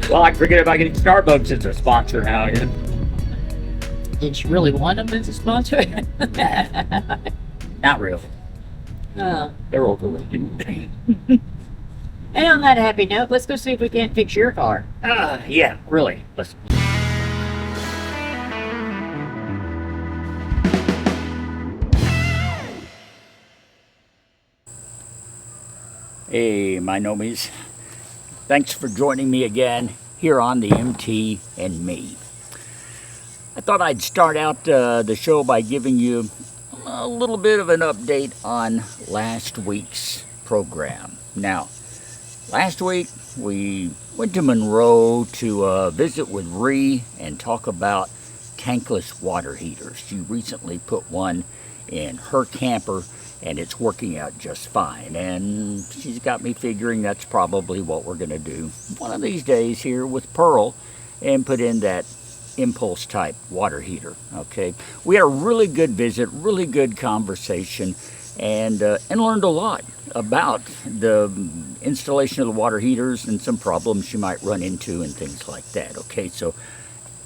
Well, I forget about getting Starbucks as a sponsor now. Yeah. Did you really want them as a sponsor? Not really. Oh. They're overrated. And on that happy note, let's go see if we can't fix your car. Yeah, really. Listen. Hey, my nomies. Thanks for joining me again here on the MT and Me. I thought I'd start out the show by giving you a little bit of an update on last week's program. Now, last week we went to Monroe to visit with Ree and talk about tankless water heaters. She recently put one in her camper and it's working out just fine. And she's got me figuring that's probably what we're going to do one of these days here with Pearl and put in that impulse type water heater. Okay, we had a really good visit, really good conversation, and learned a lot about the installation of the water heaters and some problems you might run into and things like that. Okay, so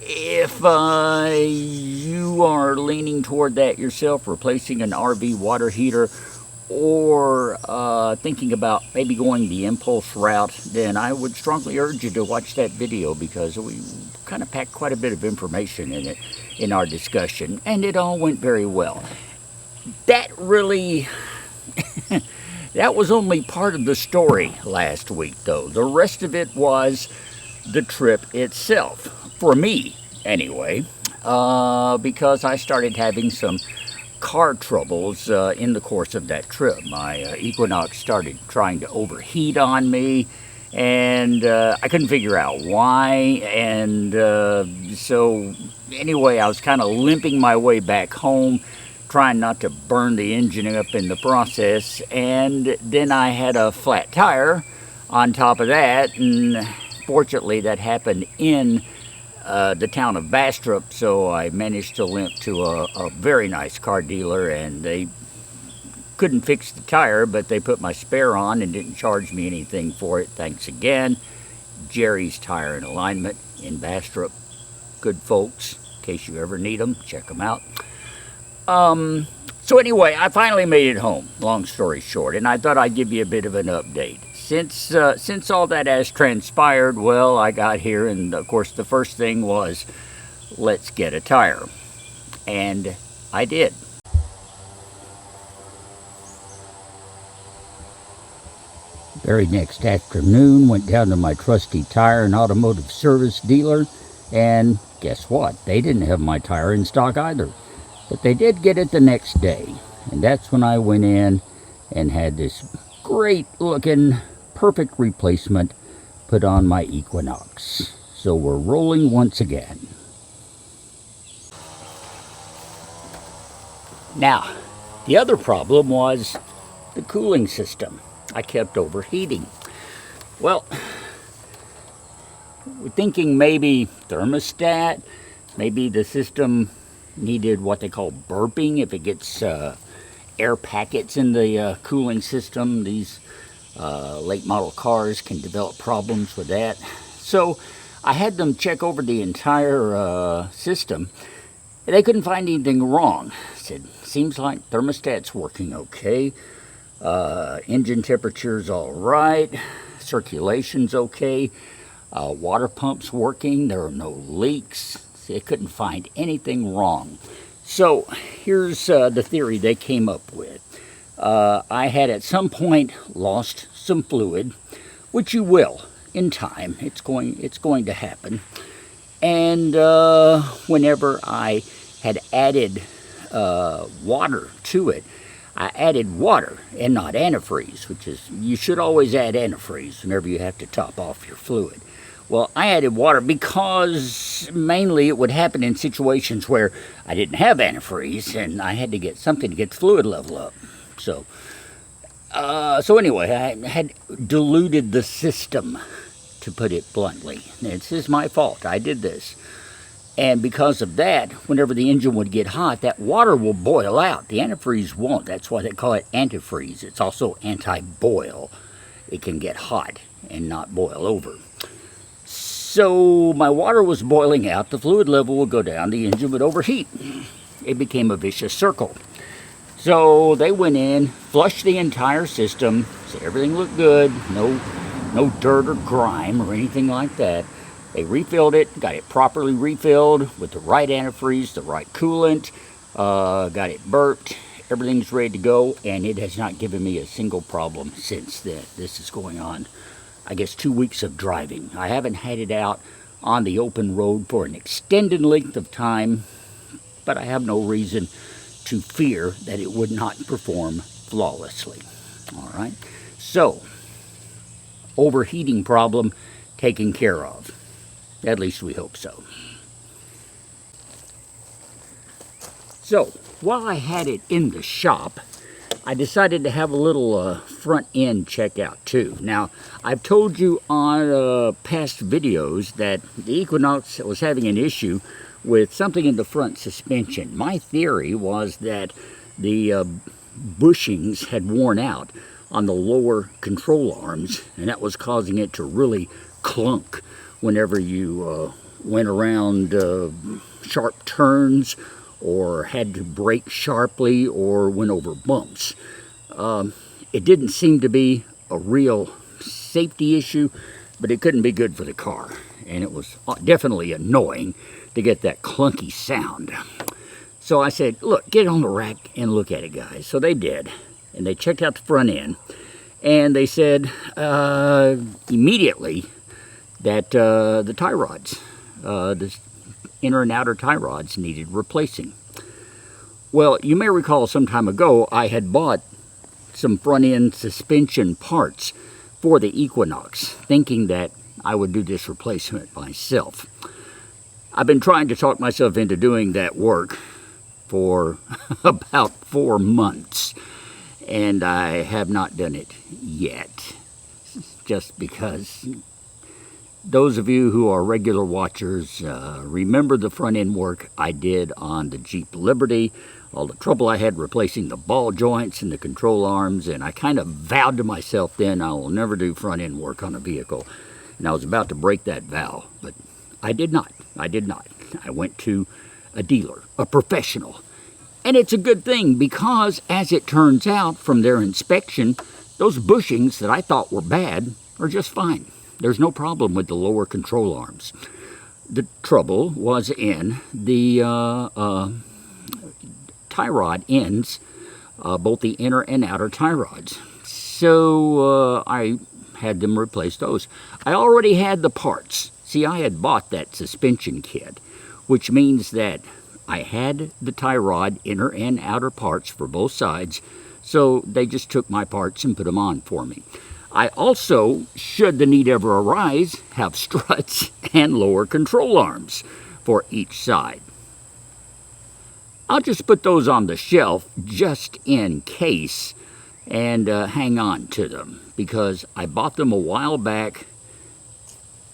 if you are leaning toward that yourself, replacing an RV water heater, or thinking about maybe going the impulse route, then I would strongly urge you to watch that video because we kind of packed quite a bit of information in it in our discussion, and it all went very well. That really, that was only part of the story last week, though. The rest of it was the trip itself, for me anyway, because I started having some car troubles in the course of that trip. My Equinox started trying to overheat on me, and I couldn't figure out why, and so anyway, I was kind of limping my way back home, trying not to burn the engine up in the process, and then I had a flat tire on top of that, and fortunately that happened in the town of Bastrop, so I managed to limp to a very nice car dealer, and they couldn't fix the tire, but they put my spare on and didn't charge me anything for it. Thanks again. Jerry's Tire and Alignment in Bastrop. Good folks. In case you ever need them, check them out. So anyway, I finally made it home, long story short, and I thought I'd give you a bit of an update. Since all that has transpired, well, I got here, and of course the first thing was, let's get a tire. And I did. Very next afternoon, went down to my trusty tire and automotive service dealer, and guess what? They didn't have my tire in stock either. But they did get it the next day, and that's when I went in and had this great looking, perfect replacement put on my Equinox. So we're rolling once again. Now, the other problem was the cooling system. I kept overheating. Well, we're thinking maybe thermostat, maybe the system needed what they call burping if it gets air packets in the cooling system. These late model cars can develop problems with that. So I had them check over the entire system. They couldn't find anything wrong. I said, seems like thermostat's working okay. Engine temperature's all right. Circulation's okay. Water pump's working. There are no leaks. They couldn't find anything wrong. So here's the theory they came up with. I had at some point lost some fluid, which you will in time. It's going to happen. And whenever I had added water to it, I added water and not antifreeze, which is, you should always add antifreeze whenever you have to top off your fluid. Well, I added water because mainly it would happen in situations where I didn't have antifreeze and I had to get something to get the fluid level up. So anyway, I had diluted the system, to put it bluntly. This is my fault. I did this. And because of that, whenever the engine would get hot, that water will boil out. The antifreeze won't. That's why they call it antifreeze. It's also anti-boil. It can get hot and not boil over. So my water was boiling out, the fluid level would go down, the engine would overheat. It became a vicious circle. So they went in, flushed the entire system, so everything looked good, no dirt or grime or anything like that. They refilled it, got it properly refilled with the right antifreeze, the right coolant, got it burped, everything's ready to go, and it has not given me a single problem since then. This is going on, I guess, 2 weeks of driving. I haven't had it out on the open road for an extended length of time, but I have no reason to fear that it would not perform flawlessly. All right, so overheating problem taken care of. At least we hope so. So while I had it in the shop, I decided to have a little front end checkout too. Now, I've told you on past videos that the Equinox was having an issue with something in the front suspension. My theory was that the bushings had worn out on the lower control arms, and that was causing it to really clunk whenever you went around sharp turns or had to brake sharply or went over bumps. It didn't seem to be a real safety issue, but it couldn't be good for the car, and it was definitely annoying to get that clunky sound. So I said, look, get on the rack and look at it, guys. So they did, and they checked out the front end, and they said immediately that the tie rods, the inner and outer tie rods, needed replacing. Well, you may recall some time ago I had bought some front end suspension parts for the Equinox, thinking that I would do this replacement myself. I've been trying to talk myself into doing that work for about 4 months, and I have not done it yet, just because those of you who are regular watchers remember the front end work I did on the Jeep Liberty, all the trouble I had replacing the ball joints and the control arms, and I kind of vowed to myself then I will never do front end work on a vehicle, and I was about to break that vow, but I did not. I went to a dealer, a professional, and it's a good thing because, as it turns out from their inspection, those bushings that I thought were bad are just fine. There's no problem with the lower control arms. The trouble was in the tie rod ends, both the inner and outer tie rods. So I had them replace those. I already had the parts. See, I had bought that suspension kit, which means that I had the tie rod inner and outer parts for both sides, so they just took my parts and put them on for me. I also, should the need ever arise, have struts and lower control arms for each side. I'll just put those on the shelf just in case and hang on to them, because I bought them a while back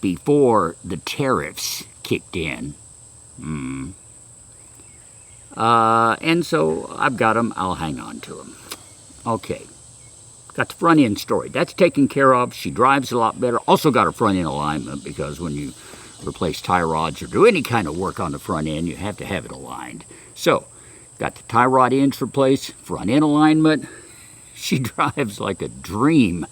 before the tariffs kicked in. And so I've got them. I'll hang on to them. Okay. Got the front end story. That's taken care of. She drives a lot better. Also got her front end alignment, because when you replace tie rods or do any kind of work on the front end, you have to have it aligned. So, got the tie rod ends replaced, front end alignment. She drives like a dream.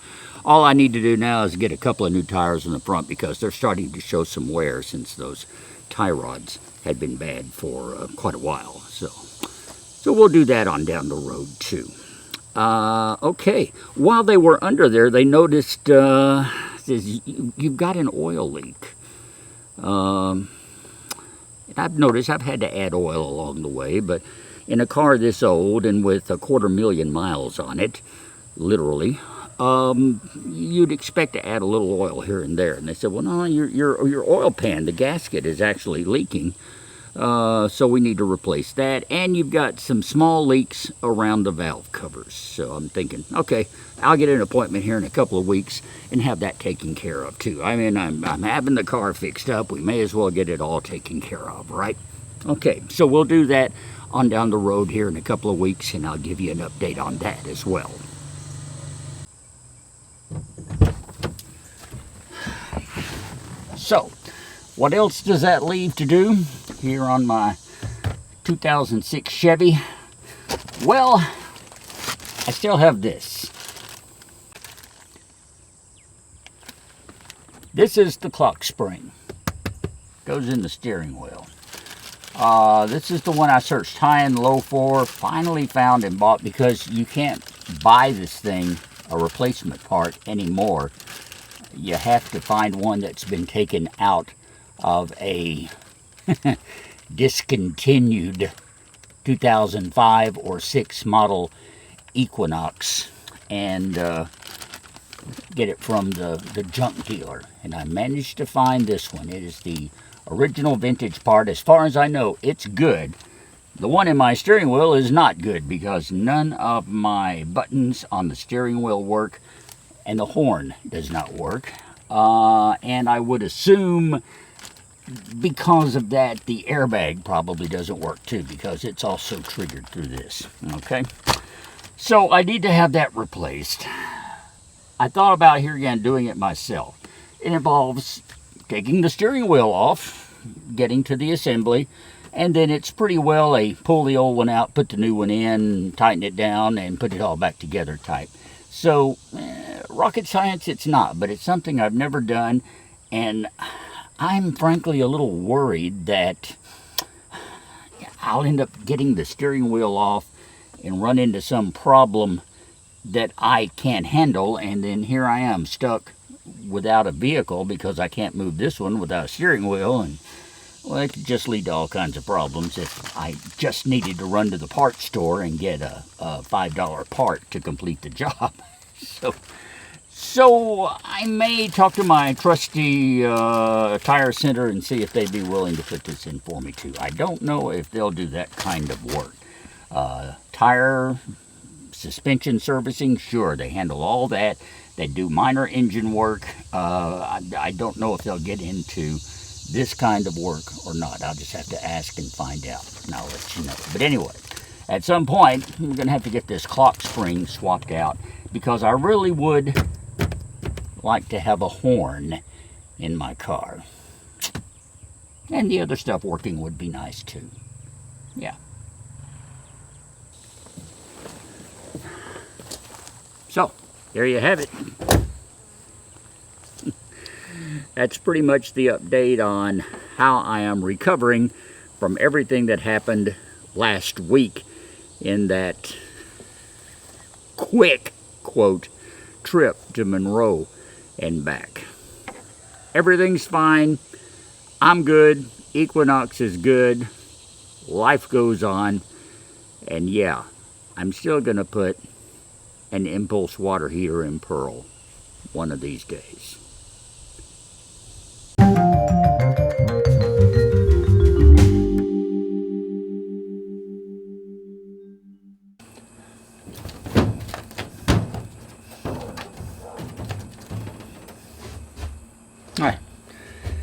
All I need to do now is get a couple of new tires in the front, because they're starting to show some wear since those tie rods had been bad for quite a while. So we'll do that on down the road too. Okay, while they were under there, they noticed says, you've got an oil leak. And I've noticed I've had to add oil along the way, but in a car this old and with 250,000 miles on it, literally, you'd expect to add a little oil here and there. And they said, well, no, your oil pan, the gasket, is actually leaking. So we need to replace that, and you've got some small leaks around the valve covers. So I'm thinking, okay, I'll get an appointment here in a couple of weeks and have that taken care of too. I mean, I'm having the car fixed up. We may as well get it all taken care of, right? Okay, so we'll do that on down the road here in a couple of weeks, and I'll give you an update on that as well. So, What else does that leave to do here on my 2006 Chevy? Well, I still have this. This is the clock spring. Goes in the steering wheel. This is the one I searched high and low for, finally found and bought, because you can't buy this thing, a replacement part, anymore. You have to find one that's been taken out of a discontinued 2005 or 6 model Equinox and get it from the junk dealer. And I managed to find this one. It is the original vintage part. As far as I know, it's good. The one in my steering wheel is not good because none of my buttons on the steering wheel work and the horn does not work. And I would assume because of that, the airbag probably doesn't work too, because it's also triggered through this. Okay, so I need to have that replaced. I thought about here again doing it myself. It involves taking the steering wheel off, getting to the assembly, and then it's pretty well a pull the old one out, put the new one in, tighten it down, and put it all back together type. So, rocket science it's not, but it's something I've never done, and I'm frankly a little worried that I'll end up getting the steering wheel off and run into some problem that I can't handle, and then here I am stuck without a vehicle because I can't move this one without a steering wheel, and well, it could just lead to all kinds of problems if I just needed to run to the parts store and get a $5 part to complete the job. So I may talk to my trusty tire center and see if they'd be willing to put this in for me too. I don't know if they'll do that kind of work. Tire suspension servicing, sure, they handle all that. They do minor engine work. I don't know if they'll get into this kind of work or not. I'll just have to ask and find out, and I'll let you know. But anyway, at some point, we're going to have to get this clock spring swapped out because I really would like to have a horn in my car. And the other stuff working would be nice too. Yeah. So, there you have it. That's pretty much the update on how I am recovering from everything that happened last week in that quick, quote, trip to Monroe and back. Everything's fine. I'm good. Equinox is good. Life goes on. And yeah, I'm still going to put an impulse water heater in Pearl one of these days. Hi.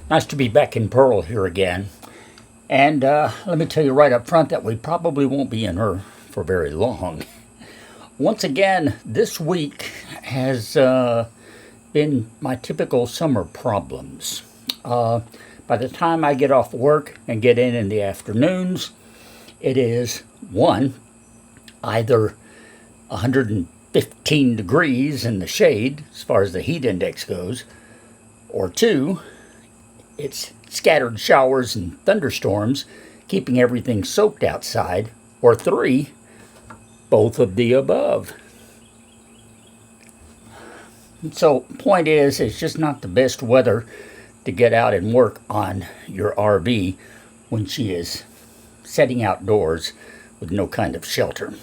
Nice to be back in Pearl here again. And let me tell you right up front that we probably won't be in her for very long. Once again, this week has been my typical summer problems. By the time I get off work and get in the afternoons, it is, one, either 115 degrees in the shade, as far as the heat index goes, or two, it's scattered showers and thunderstorms, keeping everything soaked outside, or three, both of the above. So, point is, it's just not the best weather to get out and work on your RV when she is setting outdoors with no kind of shelter.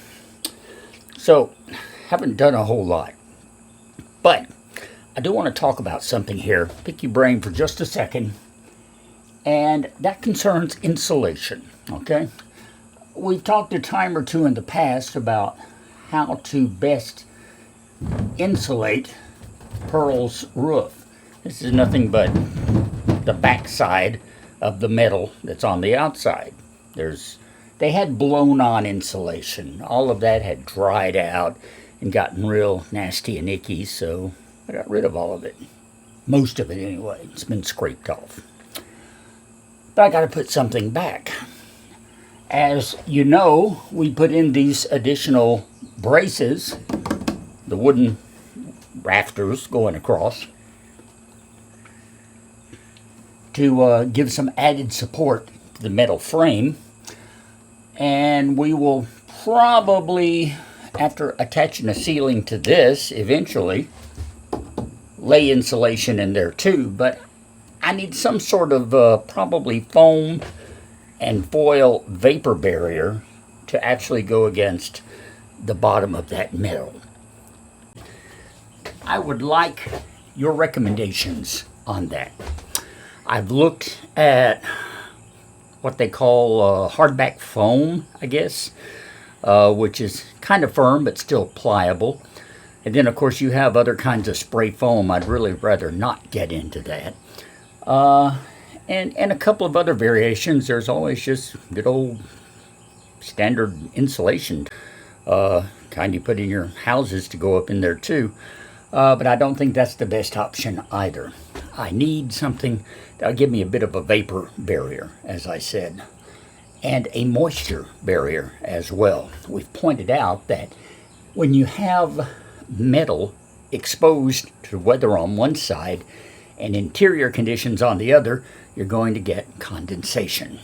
So, haven't done a whole lot. But I do want to talk about something here. Pick your brain for just a second. And that concerns insulation, okay? We've talked a time or two in the past about how to best insulate Pearl's roof. This is nothing but the backside of the metal that's on the outside. They had blown on insulation. All of that had dried out and gotten real nasty and icky, so I got rid of all of it. Most of it anyway. It's been scraped off. But I got to put something back. As you know, we put in these additional braces, the wooden rafters going across, to give some added support to the metal frame. And we will probably, after attaching a ceiling to this, eventually lay insulation in there too. But I need some sort of probably foam and foil vapor barrier to actually go against the bottom of that metal. I would like your recommendations on that. I've looked at what they call hardback foam, I guess, which is kind of firm but still pliable. And then, of course, you have other kinds of spray foam. I'd really rather not get into that. And a couple of other variations. There's always just good old standard insulation kind you put in your houses to go up in there too. But I don't think that's the best option either. I need something that'll give me a bit of a vapor barrier, as I said, and a moisture barrier as well. We've pointed out that when you have metal exposed to weather on one side and interior conditions on the other, you're going to get condensation.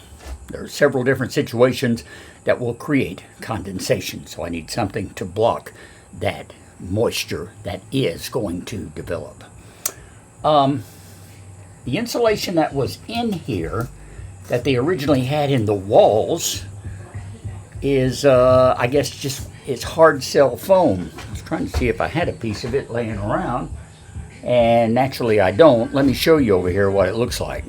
There are several different situations that will create condensation, so I need something to block that moisture that is going to develop. The insulation that was in here that they originally had in the walls is, I guess, just it's hard shell foam. I was trying to see if I had a piece of it laying around, and naturally I don't. Let me show you over here what it looks like.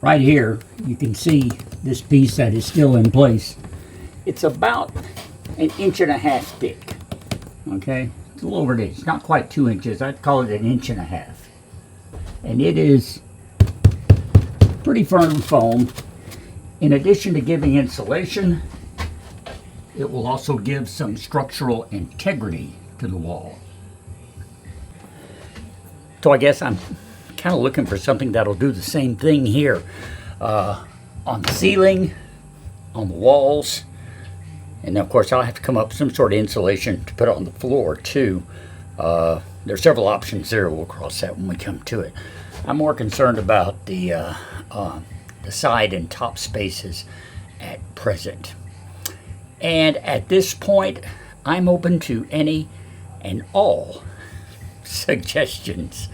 Right here, you can see this piece that is still in place. It's about 1.5 inches thick. Okay, it's a little over this. It's not quite 2 inches. I'd call it 1.5 inches. And it is pretty firm foam. In addition to giving insulation, it will also give some structural integrity to the wall. So I guess I'm kind of looking for something that'll do the same thing here on the ceiling, on the walls, and of course I'll have to come up with some sort of insulation to put on the floor too. There's several options there. We'll cross that when we come to it. I'm more concerned about the side and top spaces at present. And at this point, I'm open to any and all suggestions.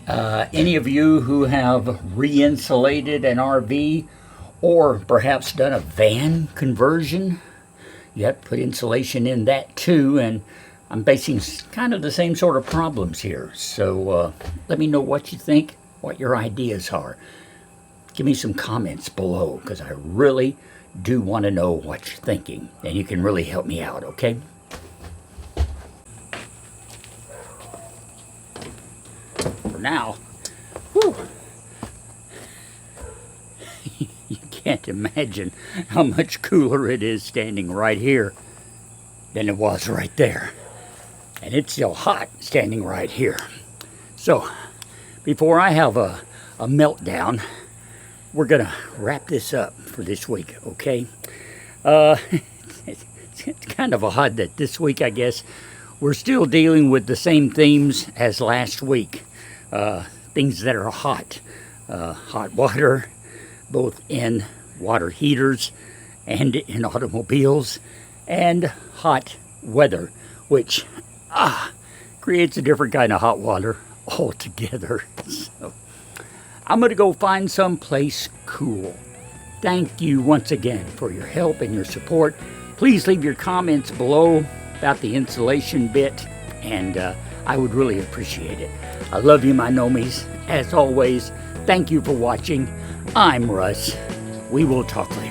Any of you who have re-insulated an RV or perhaps done a van conversion, you have to put insulation in that too, and I'm facing kind of the same sort of problems here. So let me know what you think, what your ideas are. Give me some comments below, because I really do want to know what you're thinking, and you can really help me out, okay? For now, whew, you can't imagine how much cooler it is standing right here than it was right there. And it's still hot standing right here. So, before I have a meltdown, we're going to wrap this up for this week, okay? It's kind of odd that this week, I guess, we're still dealing with the same themes as last week. Things that are hot. Hot water, both in water heaters and in automobiles, and hot weather, which creates a different kind of hot water altogether. So, I'm going to go find some place cool. Thank you once again for your help and your support. Please leave your comments below about the insulation bit, and I would really appreciate it. I love you, my nomies. As always, thank you for watching. I'm Russ. We will talk later.